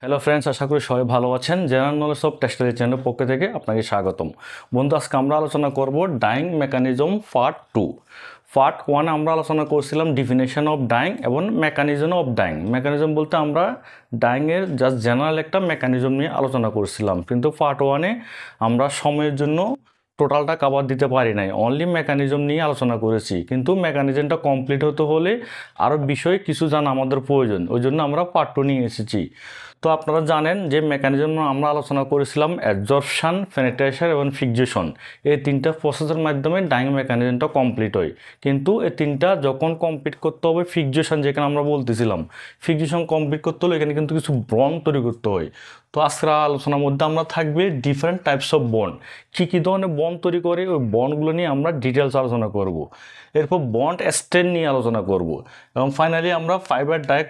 Hello friends, আশা করি সবাই ভালো আছেন। জেনারেল নলেজ অফ টেক্সটাইল চ্যানেলের পক্ষ থেকে আপনাকে স্বাগতম। বন্ধু, আজকে আমরা আলোচনা করব ডাইং মেকানিজম পার্ট 2। পার্ট 1 আমরা আলোচনা করছিলাম ডিফিনেশন অফ ডাইং এবং মেকানিজম অফ ডাইং। মেকানিজম বলতে আমরা ডাইংয়ের জাস্ট জেনারেল একটা মেকানিজম নিয়ে আলোচনা করছিলাম, কিন্তু পার্ট 1-এ আমরা সময়ের জন্য টোটালটা কভার দিতে পারি নাই, অনলি মেকানিজম নিয়ে আলোচনা করেছি। কিন্তু মেকানিজমটা কমপ্লিট হতে হলে আরও বিষয় কিছু জানা আমাদের প্রয়োজন, ওই জন্য আমরা পার্ট 2 নিয়ে এসেছি। তো আপনারা জানেন যে মেকানিজম আমরা আলোচনা করেছিলাম অ্যাবজর্পশন, পেনিট্রেশন এবং ফিক্সেশন। এই তিনটা প্রসেসের মাধ্যমে ডাইং মেকানিজমটা কমপ্লিট হয়। কিন্তু এই তিনটা যখন কমপ্লিট করতে হবে, ফিক্সেশন যেখানে আমরা বলতেছিলাম, ফিক্সেশন কমপ্লিট করতে হলে এখানে কিন্তু কিছু বন্ড তৈরি করতে হয়। তো আজকের আলোচনার মধ্যে আমরা থাকবে ডিফারেন্ট টাইপস অফ বন্ড, কী ধরনের বন্ড তৈরি করে, ওই বন্ডগুলো নিয়ে আমরা ডিটেলস আলোচনা করব। এরপর বন্ড স্ট্রেন্থ নিয়ে আলোচনা করব এবং ফাইনালি আমরা fibre die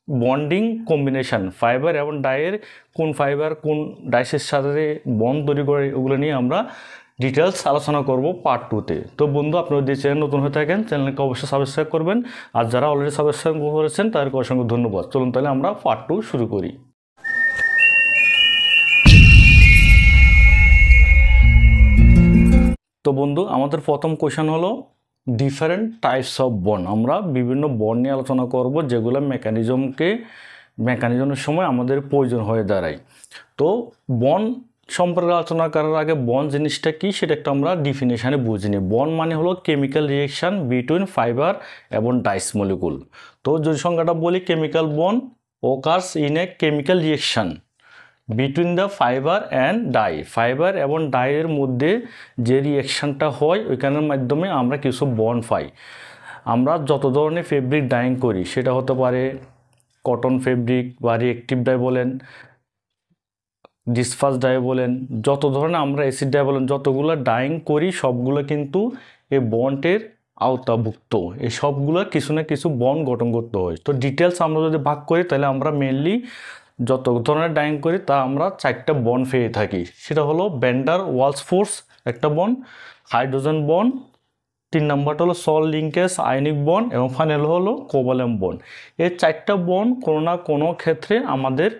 bonding combination, fibre এবং ডাইয়ের কোন ফাইবার কোন ডাইসের সাথে বন্ড তৈরি করে, ওগুলো নিয়ে আমরা ডিটেলস আলোচনা করব পার্ট 2-তে। তো বন্ধু, আপনারা যদি চ্যানেল নতুন হয়ে থাকেন চ্যানেলকে অবশ্যই সাবস্ক্রাইব করবেন, আর যারা অলরেডি সাবস্ক্রাইব করেছেন তাদেরকে অসংখ্য ধন্যবাদ। চলুন তাহলে আমরা পার্ট 2 শুরু করি। তো বন্ধু, আমাদের প্রথম কোয়েশ্চেন হলো ডিফারেন্ট টাইপস অফ বন্ড। আমরা বিভিন্ন বন্ড নিয়ে আলোচনা করব যেগুলো মেকানিজমের সময় আমাদের প্রয়োজন হয়ে দাঁড়ায়। তো বন্ড সম্পর্কে আলোচনা করার আগে বন্ড জিনিসটা কি সেটা একটু আমরা ডিফিনেশানে বুঝে নিই। বন্ড মানে হলো কেমিক্যাল রিয়েকশান বিটুইন ফাইবার এবং ডাইস মলিকুল। তো যদি সংজ্ঞাটা বলি, chemical bond occurs in a chemical reaction between the fibre and dye. Fibre এবং ডাইয়ের মধ্যে যে রিয়েকশানটা হয় ওইখানের মাধ্যমে আমরা কিছু বন্ড পাই। আমরা যত ধরনের ফেব্রিক ডাইং করি, সেটা হতে পারে কটন ফেব্রিক বা রিয়েক্টিভ ডাই বলেন, ডিসপাস ডাই বলেন, যত ধরনের আমরা অ্যাসিড ডাই বলেন, যতগুলো ডাইং করি সবগুলো কিন্তু এই বন্ডের আওতাভুক্ত। এই সবগুলো কিছু না কিছু বন্ড গঠন করতে হয়। তো ডিটেলস আমরা যদি ভাগ করি তাহলে আমরা মেনলি যত ধরনের ডাইং করি তা আমরা 4টা বন্ড পেয়ে থাকি। সেটা হলো ভ্যান ওয়ালস ফোর্স একটা বন্ড, হাইড্রোজেন বন্ড, 3 নম্বরটা হলো সল্ট লিঙ্কেজ আয়নিক বন্ড এবং ফাইনাল হলো কোভালেন্ট বন্ড। এই 4টা বন্ড কোনো না কোনো ক্ষেত্রে আমাদের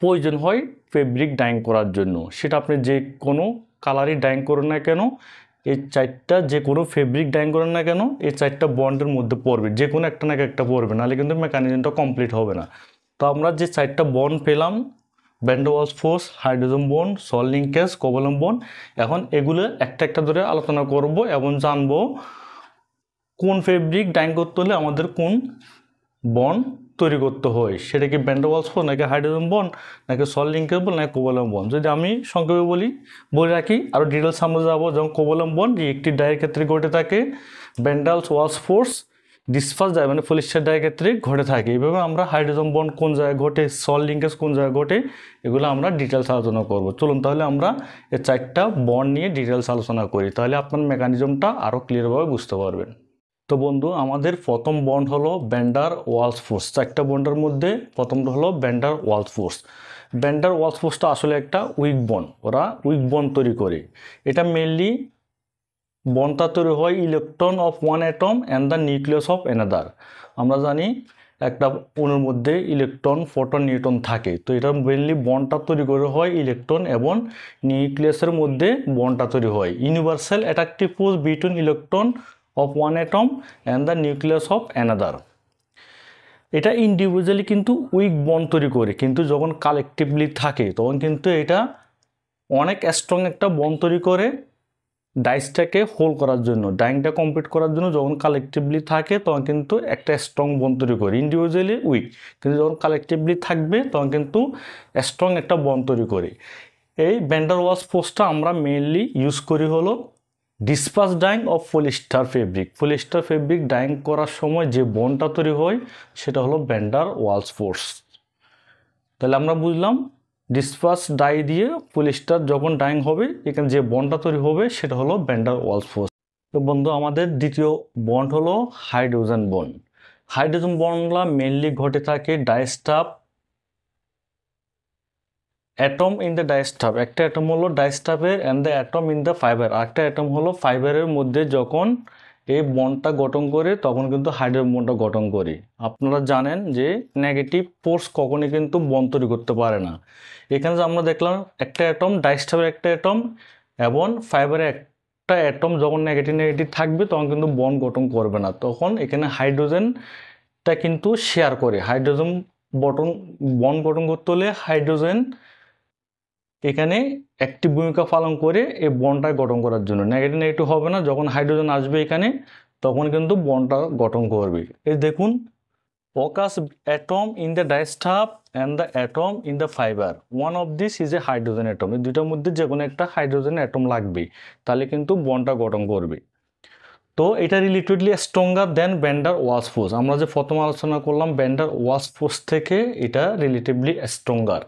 প্রয়োজন হয় ফেব্রিক ডাইং করার জন্য। সেটা আপনি যে কোনো কালারই ডাইং করেন না কেন, এই 4টা যে কোনো ফেব্রিক ডাইং করেন না কেন, এই 4টা বন্ডের মধ্যে পড়বে, যে কোনো একটা না একটা পড়বে, নাহলে কিন্তু মেকানিজমটা কমপ্লিট হবে না। তো আমরা যে 4টা বন্ড পেলাম, van der Waals force, hydrogen bond, salt linkage, covalent bond, এখন এগুলো একটা একটা ধরে আলোচনা করব এবং জানবো কোন ফেব্রিক ডাইং করতে হলে আমাদের কোন বন্ড তৈরি করতে হয়। সেটা কি ভ্যান ডার ওয়ালস ফোর্স, নাকি হাইড্রোজেন বন্ড, নাকি সল্ট লিঙ্কেজ বন্ড, নাকি কোভালেন্ট বন্ড। যদি আমি সংক্ষেপে বলে রাখি, আরও ডিটেলস আমরা যাবো। যেমন কোভালেন্ট বন্ড একটি ডাইয়ের ক্ষেত্রে ঘটে থাকে, van der Waals force ডিসপাস die মানে পলিস্টার ডাইয়ের ক্ষেত্রে ঘটে থাকে। এইভাবে আমরা হাইড্রোজেন বন্ড কোন জায়গায় ঘটে, সল্ট লিঙ্কেজ কোন জায়গায় ঘটে, এগুলো আমরা ডিটেলস আলোচনা করব। চলুন তাহলে আমরা এই 4টা বন্ড নিয়ে ডিটেলস আলোচনা করি, তাহলে আপনার মেকানিজমটা আরও ক্লিয়ারভাবে বুঝতে পারবেন। তো বন্ধু, আমাদের প্রথম বন্ড হলো ভ্যান ডার ওয়ালস ফোর্স। 4টা বন্ডের মধ্যে প্রথমটা হলো van der Waals force. Van der Waals ফোর্সটা আসলে একটা উইক বন্ড, ওরা উইক বন্ড তৈরি করে। এটা মেনলি বন্ডটা তৈরি হয় electron of one atom and the nucleus of another. আমরা জানি একটা অণুর মধ্যে ইলেকট্রন, প্রোটন, নিউট্রন থাকে। তো এটা মেনলি বন্ডটা তৈরি করে হয় ইলেকট্রন এবং নিউক্লিয়াসের মধ্যে বন্ডটা তৈরি হয়। Universal attractive force between electron of one atom and the nucleus of another. এটা ইন্ডিভিজুয়ালি কিন্তু উইক বন্ড তৈরি করে, কিন্তু যখন কালেকটিভলি থাকে তখন কিন্তু এটা অনেক স্ট্রং একটা বন্ড তৈরি করে ডাইসটাকে হোল্ড করার জন্য, ডাইংটা কমপ্লিট করার জন্য। যখন কালেকটিভলি থাকে তখন কিন্তু একটা স্ট্রং বন্ড তৈরি করে, ইন্ডিভিজুয়ালি উইক, কিন্তু যখন কালেকটিভলি থাকবে তখন কিন্তু স্ট্রং একটা বন্ড তৈরি করে। এই ভ্যান ডার ওয়ালস ফোর্সটা আমরা মেইনলি ইউজ করি হলো disperse dyeing of polyester fabric. Polyester fabric dyeing করার সময় যে বন্ডটা তৈরি হয় সেটা হলো ভ্যান ডার ওয়ালস ফোর্স। তাহলে আমরা বুঝলাম ডিসপাস ডাই দিয়ে পলিস্টার যখন ডাইং হবে, এখানে যে বন্ডটা তৈরি হবে সেটা হলো ভ্যান ডার ওয়ালস ফোর্স। তো বন্ধু, আমাদের দ্বিতীয় বন্ড হলো হাইড্রোজেন বন্ড। হাইড্রোজেন বন্ডগুলো মেনলি ঘটে থাকে dyestuff atom in the dyestuff. একটা অ্যাটম হলো ডাইস্টাফের and the atom in the fibre, একটা অ্যাটম হলো ফাইবারের মধ্যে যখন এই বন্ডটা গঠন করে তখন কিন্তু হাইড্রোজেন বন্ডটা গঠন করে। আপনারা জানেন যে নেগেটিভ ফোর্স কখনই কিন্তু বন্ড তৈরি করতে পারে না। এখানে যে আমরা দেখলাম একটা অ্যাটম ডাইস্টারের একটা অ্যাটম এবং ফাইবারের একটা অ্যাটম যখন নেগেটিভ নেগেটিভ থাকবে তখন কিন্তু বন্ড গঠন করবে না, তখন এখানে হাইড্রোজেনটা কিন্তু শেয়ার করে। হাইড্রোজেন বন্ড গঠন করতে হলে হাইড্রোজেন এখানে একটি ভূমিকা পালন করে এই বন্ডটা গঠন করার জন্য। নেগেটিভ নেগেটিভ হবে না, যখন হাইড্রোজেন আসবে এখানে তখন কিন্তু বন্ডটা গঠন করবে। এই দেখুন, focus atom in the diastap and the atom in the fiber, one of this is a hydrogen atom। এই দুইটার মধ্যে যে কোনো একটা হাইড্রোজেন অ্যাটম লাগবে, তাহলে কিন্তু বন্ডটা গঠন করবে। তো এটা relatedly stronger than van der Waals force. আমরা যে প্রথম আলোচনা করলাম ভ্যান ডার ওয়ালস ফোর্স থেকে এটা রিলেটিভলি স্ট্রঙ্গার।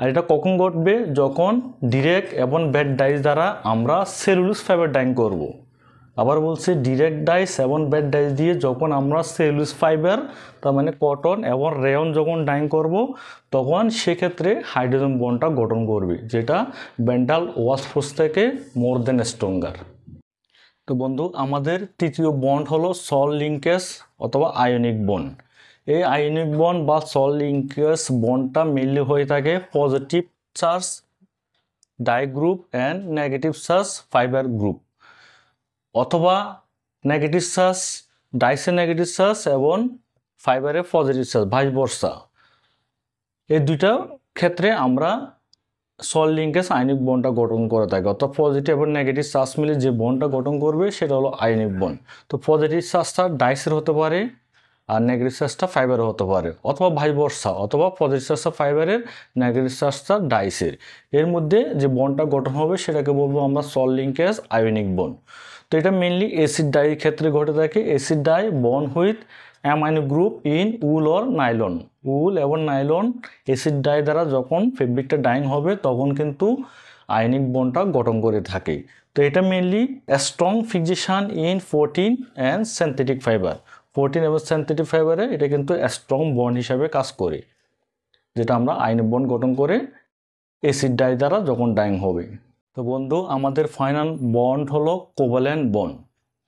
আর এটা কখন ঘটবে? যখন ডিরেক্ট এবং ব্যাড ডাইস দ্বারা আমরা সেলুলোজ ফাইবার ডাইং করব। আবার বলছে ডিরেক্ট ডাইস এবং ব্যাড ডাইস দিয়ে যখন আমরা সেলুলোজ ফাইবার, তার মানে কটন এবং রেয়ন যখন ডাইং করব, তখন সেক্ষেত্রে হাইড্রোজেন বন্ডটা গঠন করবে, যেটা ভ্যান ডার ওয়ালস ফোর্স থেকে মোর দেন স্ট্রঙ্গার। তো বন্ধু, আমাদের তৃতীয় বন্ড হলো সল লিঙ্কেজ অথবা আয়নিক বন্ড। এই আয়নিক বন্ড বা সল লিঙ্কেজ বন্ডটা মেনলি হয়ে থাকে positive charge dye group and negative charge fibre group, অথবা নেগেটিভ চার্জ ডাইসে নেগেটিভ চার্জ এবং ফাইবারে পজিটিভ চার্জ, ভাইস ভার্সা। এই দুইটা ক্ষেত্রে আমরা সল লিঙ্কেজ আয়নিক বন্ডটা গঠন করে থাকে, অর্থাৎ পজিটিভ এবং নেগেটিভ চার্জ মিলে যে বন্ডটা গঠন করবে সেটা হলো আয়নিক বন্ড। তো পজিটিভ চার্জটা ডাইসের হতে পারে আর নেগেটিভ চার্জটা ফাইবারের হতে পারে, অথবা ভাইস ভার্সা, অথবা পজিটিভ চার্জটা ফাইবারের, নেগেটিভ চার্জটা ডাইসের। এর মধ্যে যে বন্ডটা গঠন হবে সেটাকে বলবো আমরা সল লিঙ্কেজ আয়নিক বন্ড। তো এটা মেনলি অ্যাসিড ডাইয়ের ক্ষেত্রে ঘটে থাকে। Acid dye bond with amino group in wool or nylon. Wool এবং নাইলন অ্যাসিড ডাই দ্বারা যখন ফেব্রিকটা ডাইং হবে তখন কিন্তু আয়নিক বন্ডটা গঠন করে থাকে। তো এটা mainly strong fixation in protein and synthetic fibre. Protein এবং সিনথেটিক ফাইবারে এটা কিন্তু স্ট্রং বন্ড হিসাবে কাজ করে, যেটা আমরা আয়নিক বন্ড গঠন করে অ্যাসিড ডাই দ্বারা যখন ডাইং হবে। তো বন্ধু, আমাদের ফাইনাল বন্ড হলো কোভালেন্ট বন্ড।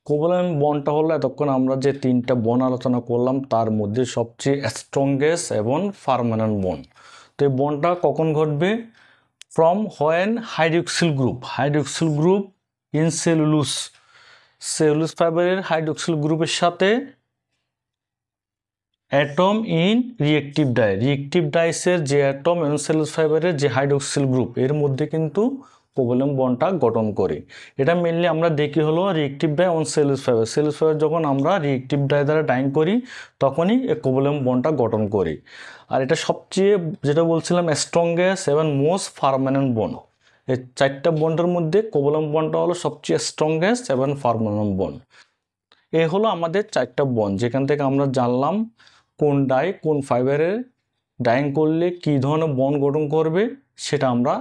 কোভালেন্ট বন্ডটা হলো এতক্ষণ আমরা যে তিনটা বন্ড আলোচনা করলাম তার মধ্যে সবচেয়ে স্ট্রংগেস্ট এবং পার্মানেন্ট বন্ড। তো এই বন্ডটা কখন ঘটবে? From when hydroxyl group in cellulose ফাইবারের হাইড্রক্সিল গ্রুপের সাথে অ্যাটম ইন রিয়েক্টিভ ডাইসের যে অ্যাটম এবং সেলুলোজ ফাইবারের যে হাইড্রক্সিল গ্রুপ, এর মধ্যে কিন্তু কোভালেন্ট বন্ডটা গঠন করে। এটা মেনলি আমরা দেখি হলো রিয়েক্টিভ ডাই এবং সেলুলোজ ফাইবার যখন আমরা রিয়েক্টিভ ডাই দ্বারা ডাইং করি তখনই এই কোভালেন্ট বন্ডটা গঠন করি। আর এটা সবচেয়ে, যেটা বলছিলাম, স্ট্রংগেস্ট এবং মোস্ট পার্মানেন্ট বন্ড। এই চারটা বন্ডের মধ্যে কোভালেন্ট বন্ডটা হলো সবচেয়ে স্ট্রংগেস্ট এবং পার্মানেন্ট বন্ড। এ হলো আমাদের চারটা বন্ড, যেখান থেকে আমরা জানলাম কোন ডাই কোন ফাইবারের ডাইং করলে কী ধরনের বন্ড গঠন করবে, সেটা আমরা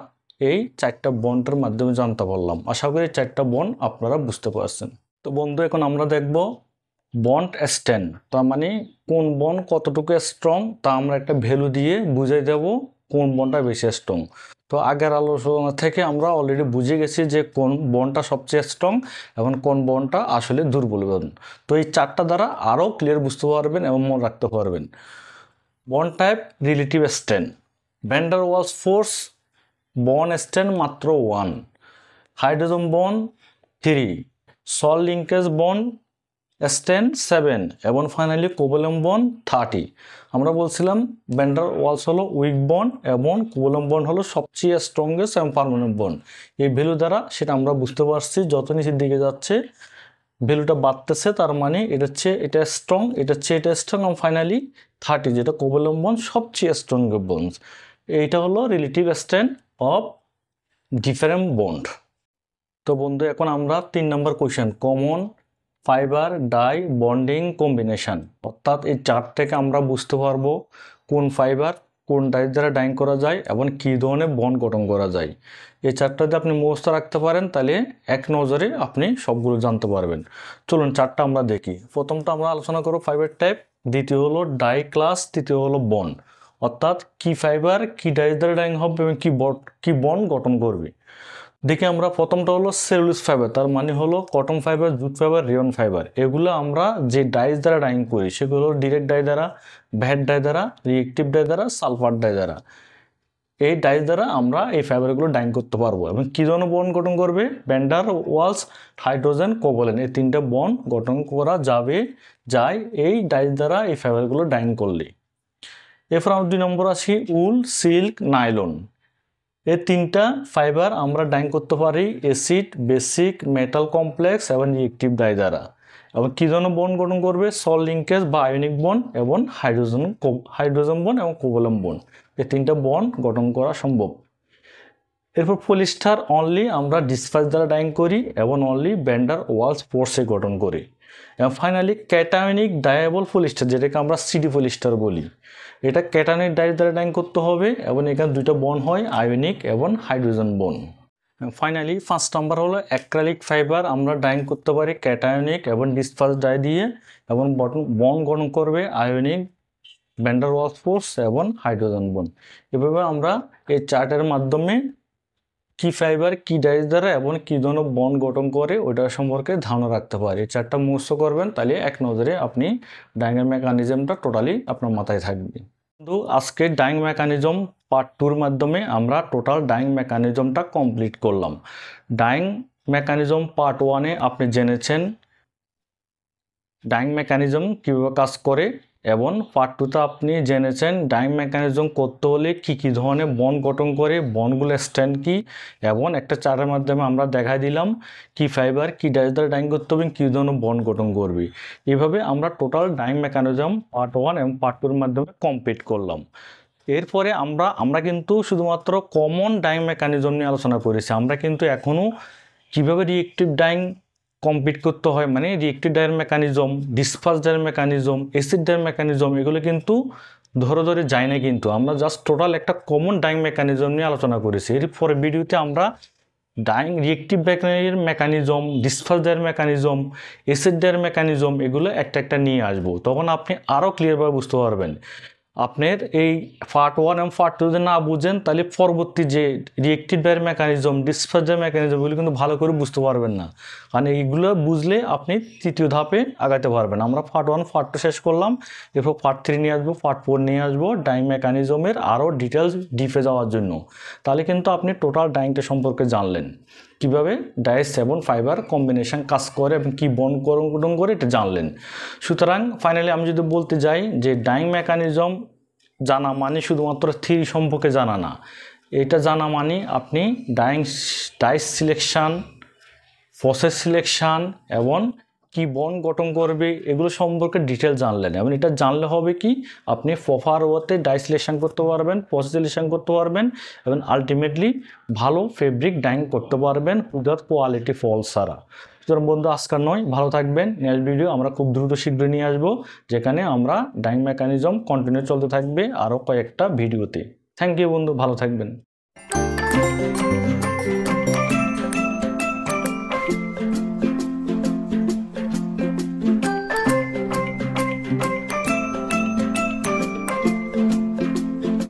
এই চারটা বন্ডের মাধ্যমে জানতে পারলাম। আশা করি চারটা বন্ড আপনারা বুঝতে পারছেন। তো বন্ধু, এখন আমরা দেখব বন্ড স্ট্রেন্থ, তার মানে কোন বন্ড কতটুকু স্ট্রং তা আমরা একটা ভ্যালু দিয়ে বুঝিয়ে দেব কোন বন্ডটা বেশি স্ট্রং। তো আগের আলোচনা থেকে আমরা অলরেডি বুঝে গেছি যে কোন বন্ডটা সবচেয়ে স্ট্রং এবং কোন বন্ডটা আসলে দুর্বল বন্ড। তো এই চারটা দ্বারা আরও ক্লিয়ার বুঝতে পারবেন এবং মনে রাখতে পারবেন। Bond type relative strength, van der Waals force bond strength মাত্র 1, hydrogen bond 3, salt linkage bond strength 7 এবং ফাইনালি কোভালেন্ট বন্ড 30। আমরা বলছিলাম ভ্যান ডার ওয়ালস হলো উইক বন্ড এবং কোভালেন্ট বন্ড হলো সবচেয়ে স্ট্রংগেস্ট এবং পার্মানেন্ট বন্ড। এই ভ্যালু দ্বারা সেটা আমরা বুঝতে পারছি, যত নিচের দিকে যাচ্ছে ভ্যালুটা বাড়তেছে, তার মানে এটা স্ট্রং, এটা স্ট্রং, এবং ফাইনালি 30 যেটা কোভালেন্ট বন্ড সবচেয়ে স্ট্রং বন্ড। এইটা হলো relative strength of different bond. তো বন্ধু, এখন আমরা 3 নম্বর question, common fibre die bonding combination, অর্থাৎ এই চার্ট থেকে আমরা বুঝতে পারবো কোন ফাইবার কোন ডাই দ্বারা ডাইং করা যায় এবং কী ধরনের বন্ড গঠন করা যায়। এই চার্টটা যদি আপনি মুখস্থ রাখতে পারেন তাহলে এক নজরে আপনি সবগুলো জানতে পারবেন। চলুন চার্টটা আমরা দেখি। প্রথমটা আমরা আলোচনা করব ফাইবার টাইপ, দ্বিতীয় হলো ডাই ক্লাস, তৃতীয় হলো বন্ড, অর্থাৎ কি ফাইবার কি ডাই দ্বারা ডাইং হবে এবং কি বন্ড গঠন করবে। দেখি আমরা প্রথমটা হলো সেলুলোজ ফাইবার, তার মানে হলো cotton fibre, jute fibre, rayon fibre. এগুলো আমরা যে ডাইস দ্বারা ডাইং করি সেগুলো ডিরেক্ট ডাই দ্বারা, ভ্যাট ডাই দ্বারা, রিয়েক্টিভ ডাই দ্বারা, সালফার ডাই দ্বারা। এই ডাইস দ্বারা আমরা এই ফাইবারগুলো ডাইং করতে পারবো। এবং কী ধরনের বন্ড গঠন করবে? Van der Waals, hydrogen, covalent, এই তিনটা বন্ড গঠন করা যায় এই ডাইস দ্বারা এই ফাইবারগুলো ডাইং করলে। এরপর আমরা 2 নম্বর আসি উল, সিল্ক, নাইলন। এই তিনটা ফাইবার আমরা ডাইং করতে পারি অ্যাসিড, বেসিক, মেটাল কমপ্লেক্স এবং রিয়েক্টিভ ডাই দ্বারা। এবং কী ধরনের বন্ড গঠন করবে? সল লিঙ্কেজ বা আয়নিক বন্ড এবং হাইড্রোজেন বন্ড এবং কোভালেন্ট বন্ড। এই তিনটা বন্ড গঠন করা সম্ভব। এরপর পলিস্টার অনলি আমরা ডিসপাস দ্বারা ডাইং করি এবং অনলি ভ্যান ডার ওয়ালস ফোর্সে গঠন করি। এবং ফাইনালি ক্যাটায়নিক ডায়াবল পলিস্টার, যেটাকে আমরা সিডি পলিস্টার বলি, এটা ক্যাটায়নিক ডাই দ্বারা ডাইং করতে হবে এবং এখানে দুইটা বন্ড হয় আয়নিক এবং হাইড্রোজেন বন্ড। ফাইনালি 5 নাম্বার হলো অ্যাক্রাইলিক ফাইবার, আমরা ডাইং করতে পারি ক্যাটায়নিক এবং ডিসপাস ডাই দিয়ে এবং বন্ড গঠন করবে ionic, van der Waals force এবং হাইড্রোজেন বন্ড। এভাবে আমরা এই চার্টের মাধ্যমে কি ফাইবার কি ডাইস দ্বারা এবং কি ধরনের বন্ড গঠন করে ওইটার সম্পর্কে ধারণা রাখতে পারি। এই চারটা মুখস্থ করবেন, তাহলে এক নজরে আপনি ডাইংয়ের মেকানিজমটা টোটালি আপনার মাথায় থাকবে। কিন্তু আজকে ডাইং মেকানিজম পার্ট 2-র মাধ্যমে আমরা টোটাল ডাইং মেকানিজমটা কমপ্লিট করলাম। ডাইং মেকানিজম পার্ট 1-এ আপনি জেনেছেন ডাইং মেকানিজম কীভাবে কাজ করে এবং পার্ট 2-তে আপনি জেনেছেন ডাইং মেকানিজম করতে হলে কী কী ধরনের বন্ড গঠন করে, বন্ডগুলো স্ট্যান্ড কী, এবং একটা চার্টের মাধ্যমে আমরা দেখাই দিলাম কি ফাইবার কি ডাইস দ্বারা ডাইং করতে হবে, কী ধরনের বন্ড গঠন করবে। এইভাবে আমরা টোটাল ডাইং মেকানিজম পার্ট 1 এবং পার্ট 2-এর মাধ্যমে কমপ্লিট করলাম। এরপরে আমরা কিন্তু শুধুমাত্র কমন ডাইং মেকানিজম নিয়ে আলোচনা করেছি। আমরা কিন্তু এখনও কীভাবে রিয়েক্টিভ ডাইং কমপ্লিট করতে হয়, মানে রিয়েক্টিভ ডাইয়ের মেকানিজম, ডিসপাস ডাইয়ের মেকানিজম, অ্যাসিড ডাইয়ের মেকানিজম, এগুলো কিন্তু ধরে যাই না। কিন্তু আমরা জাস্ট টোটাল একটা কমন ডাইং মেকানিজম নিয়ে আলোচনা করেছি। এরপরে ভিডিওতে আমরা ডাইং রিয়েক্টিভ ডাইয়ের মেকানিজম, ডিসপাস ডাইয়ের মেকানিজম, অ্যাসিড ডাইয়ের মেকানিজম, এগুলো একটা নিয়ে আসবো। তখন আপনি আরও ক্লিয়ারভাবে বুঝতে পারবেন। আপনার এই পার্ট 1 এবং পার্ট 2 যদি না বুঝেন, তাহলে পরবর্তী যে রিয়েক্টিভ ডাইয়ের মেকানিজম, ডিসপাস ডাইয়ের মেকানিজম, এগুলো কিন্তু ভালো করে বুঝতে পারবেন না। কারণ এইগুলো বুঝলে আপনি তৃতীয় ধাপে আগাতে পারবেন। আমরা পার্ট 1 পার্ট 2 শেষ করলাম, এরপর পার্ট 3 নিয়ে আসবো, পার্ট 4 নিয়ে আসবো ডাইং মেকানিজমের আরও ডিটেলস ডিপে যাওয়ার জন্য। তাহলে কিন্তু আপনি টোটাল ডাইংটা সম্পর্কে জানলেন, কীভাবে ডাইস এবং ফাইবার কম্বিনেশন কাজ করে এবং কী বন্ড গঠন করে এটা জানলেন। সুতরাং ফাইনালি আমি যদি বলতে যাই যে ডাইং মেকানিজম জানা মানে শুধুমাত্র থিওরি সম্পর্কে জানা না, এটা জানা মানে আপনি ডাইস সিলেকশান, প্রসেস সিলেকশান এবং কি বন্ড গঠন করবে এগুলো সম্পর্কে ডিটেল জানলেন। এবং এটা জানলে হবে কি আপনি প্রপার ওয়েতে ডাই সিলেকশন করতে পারবেন, প্রসেস সিলেকশন করতে পারবেন এবং আলটিমেটলি ভালো ফেব্রিক ডাইং করতে পারবেন উইদাউট কোয়ালিটি ফল ছাড়া। সুতরাং বন্ধু আজকাল নয়, ভালো থাকবেন। নেক্সট ভিডিও আমরা খুব দ্রুত শীঘ্রই নিয়ে আসবো, যেখানে আমরা ডাইং মেকানিজম কন্টিনিউ চলতে থাকবে আরও কয়েকটা ভিডিওতে। থ্যাংক ইউ বন্ধু, ভালো থাকবেন।